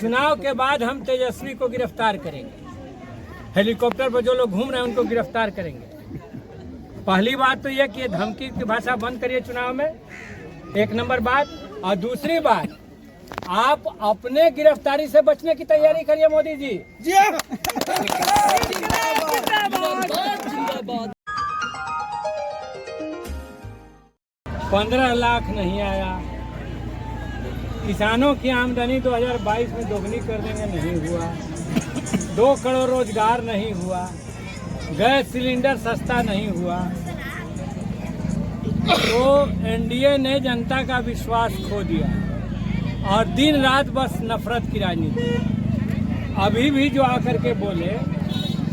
चुनाव के बाद हम तेजस्वी को गिरफ्तार करेंगे, हेलीकॉप्टर पर जो लोग घूम रहे हैं उनको गिरफ्तार करेंगे। पहली बात तो यह कि ये धमकी की भाषा बंद करिए चुनाव में, एक नंबर बात। और दूसरी बात, आप अपने गिरफ्तारी से बचने की तैयारी करिए मोदी जी। 15 लाख नहीं आया, किसानों की आमदनी 2022 में दोगुनी कर देंगे, नहीं हुआ। 2 करोड़ रोजगार नहीं हुआ, गैस सिलेंडर सस्ता नहीं हुआ। तो एनडीए ने जनता का विश्वास खो दिया और दिन रात बस नफरत की राजनीति। अभी भी जो आकर के बोले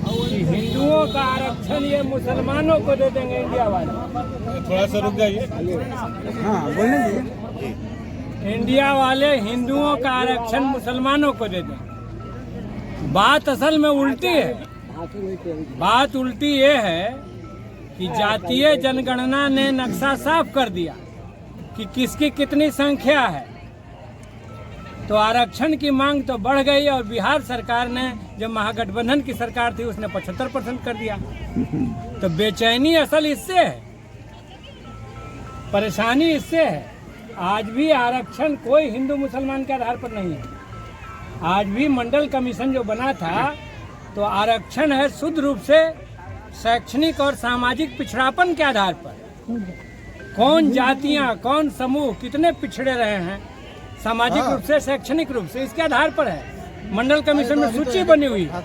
कि हिंदुओं का आरक्षण ये मुसलमानों को दे देंगे इंडिया वाले, थोड़ा सा रुक जाइए। हाँ बोले जी, इंडिया वाले हिंदुओं का आरक्षण मुसलमानों को दे देंगे। बात असल में उल्टी है। बात उल्टी ये है कि जातीय जनगणना ने नक्शा साफ कर दिया कि किसकी कितनी संख्या है, तो आरक्षण की मांग तो बढ़ गई। और बिहार सरकार ने, जब महागठबंधन की सरकार थी, उसने 75% कर दिया। तो बेचैनी असल इससे है, परेशानी इससे है। आज भी आरक्षण कोई हिंदू मुसलमान के आधार पर नहीं है। आज भी मंडल कमीशन जो बना था, तो आरक्षण है शुद्ध रूप से शैक्षणिक और सामाजिक पिछड़ापन के आधार पर। कौन जातियां, कौन समूह कितने पिछड़े रहे हैं सामाजिक रूप से, शैक्षणिक रूप से, इसके आधार पर है। मंडल कमीशन में सूची बनी हुई है।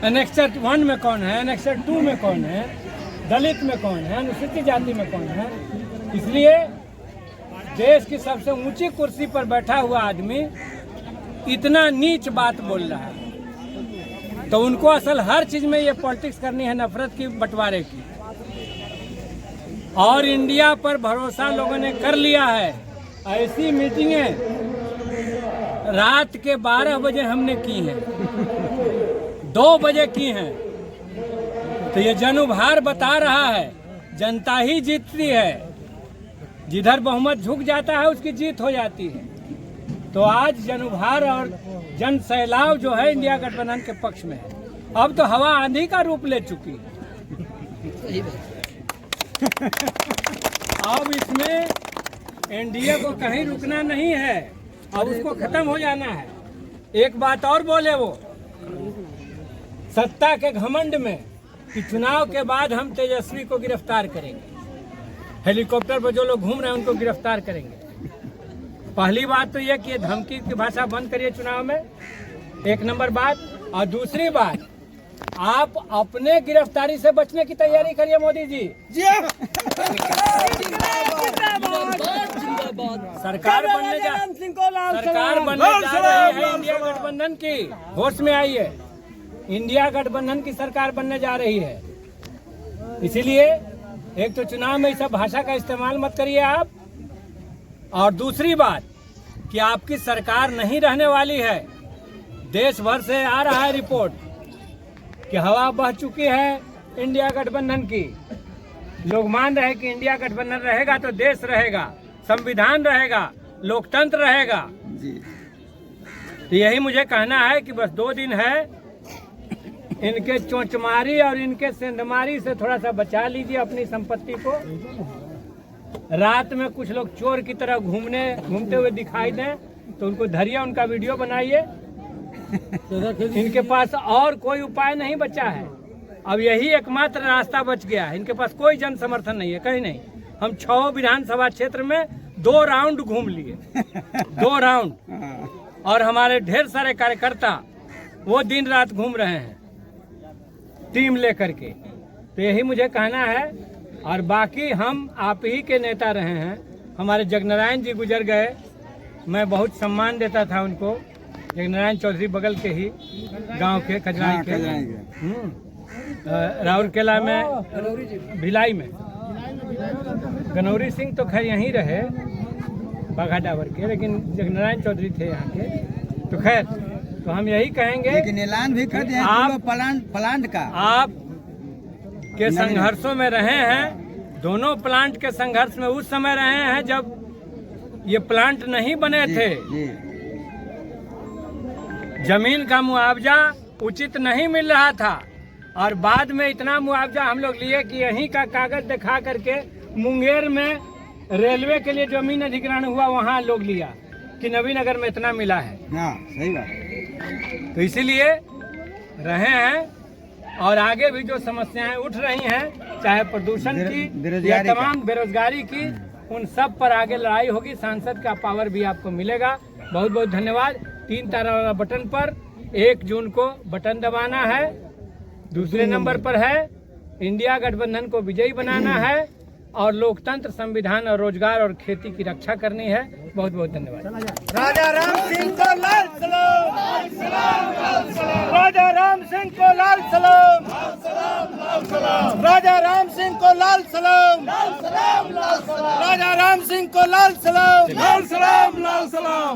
एनेक्सर 1 में कौन है, एनेक्सर 2 में कौन है, दलित में कौन है, अनुसूचित जाति में कौन है। इसलिए देश की सबसे ऊंची कुर्सी पर बैठा हुआ आदमी इतना नीच बात बोल रहा है, तो उनको असल हर चीज में ये पॉलिटिक्स करनी है, नफरत की, बंटवारे की। और इंडिया पर भरोसा लोगों ने कर लिया है। ऐसी मीटिंगें रात के 12 बजे हमने की हैं, 2 बजे की हैं। तो ये जनुभार बता रहा है जनता ही जीतती है, जिधर बहुमत झुक जाता है उसकी जीत हो जाती है। तो आज जनुभार और जन सैलाव जो है इंडिया गठबंधन के पक्ष में है। अब तो हवा आंधी का रूप ले चुकी है। अब इसमें एनडीए को कहीं रुकना नहीं है, अब उसको खत्म हो जाना है। एक बात और बोले वो, सत्ता के घमंड में, कि चुनाव के बाद हम तेजस्वी को गिरफ्तार करेंगे, हेलीकॉप्टर पर जो लोग घूम रहे हैं उनको गिरफ्तार करेंगे। पहली बात तो यह कि ये धमकी की भाषा बंद करिए चुनाव में, एक नंबर बात। और दूसरी बात, आप अपने गिरफ्तारी से बचने की तैयारी करिए मोदी जी। सरकार बनने जा रही है इंडिया गठबंधन की, होश में आई है। इंडिया गठबंधन की सरकार बनने जा रही है। इसीलिए एक तो चुनाव में इस भाषा का इस्तेमाल मत करिए आप। और दूसरी बात कि आपकी सरकार नहीं रहने वाली है। देश भर से आ रहा है रिपोर्ट कि हवा बह चुकी है इंडिया गठबंधन की। लोग मान रहे हैं कि इंडिया गठबंधन रहेगा तो देश रहेगा, संविधान रहेगा, लोकतंत्र रहेगा जी। तो यही मुझे कहना है कि बस 2 दिन है, इनके चोंचमारी और इनके सेंधमारी से थोड़ा सा बचा लीजिए अपनी संपत्ति को। रात में कुछ लोग चोर की तरह घूमते हुए दिखाई दें तो उनको धरिए, उनका वीडियो बनाइए। इनके पास और कोई उपाय नहीं बचा है। अब यही एकमात्र रास्ता बच गया है। इनके पास कोई जन समर्थन नहीं है, कहीं नहीं। हम 6 विधानसभा क्षेत्र में 2 राउंड घूम लिए, 2 राउंड। और हमारे ढेर सारे कार्यकर्ता वो दिन रात घूम रहे हैं टीम लेकर के। तो यही मुझे कहना है। और बाकी हम आप ही के नेता रहे हैं। हमारे जगनारायण जी गुजर गए, मैं बहुत सम्मान देता था उनको। जगनारायण चौधरी बगल के ही गांव के, खजराई के, राउरकेला में, भिलाई में। गनौरी सिंह तो खैर यहीं रहे, बाघा डाबर के, लेकिन जगनारायण चौधरी थे यहाँ के। तो खैर, तो हम यही कहेंगे, लेकिन ऐलान भी कर दिया आप प्लांट का, आप के संघर्षों में रहे हैं। दोनों प्लांट के संघर्ष में उस समय रहे हैं जब ये प्लांट नहीं बने थे। जमीन का मुआवजा उचित नहीं मिल रहा था और बाद में इतना मुआवजा हम लोग लिए कि यहीं का कागज दिखा करके मुंगेर में रेलवे के लिए जमीन अधिग्रहण हुआ, वहाँ लोग लिया कि नवीनगर में इतना मिला है। हाँ, सही बात। तो इसीलिए रहे हैं और आगे भी जो समस्याएं उठ रही हैं, चाहे प्रदूषण की या तमाम बेरोजगारी की, उन सब पर आगे लड़ाई होगी। सांसद का पावर भी आपको मिलेगा। बहुत बहुत धन्यवाद। 3 तारा वाला बटन पर 1 जून को बटन दबाना है। दूसरे नंबर पर है इंडिया गठबंधन को विजयी बनाना है और लोकतंत्र, संविधान और रोजगार और खेती की रक्षा करनी है। बहुत बहुत धन्यवाद। राजा राम सिंह को लाल सलाम, राजा राम सिंह को लाल सलाम, राजा राम सिंह को लाल सलाम, राजा राम सिंह को लाल सलाम, लाल सलाम, लाल सलाम।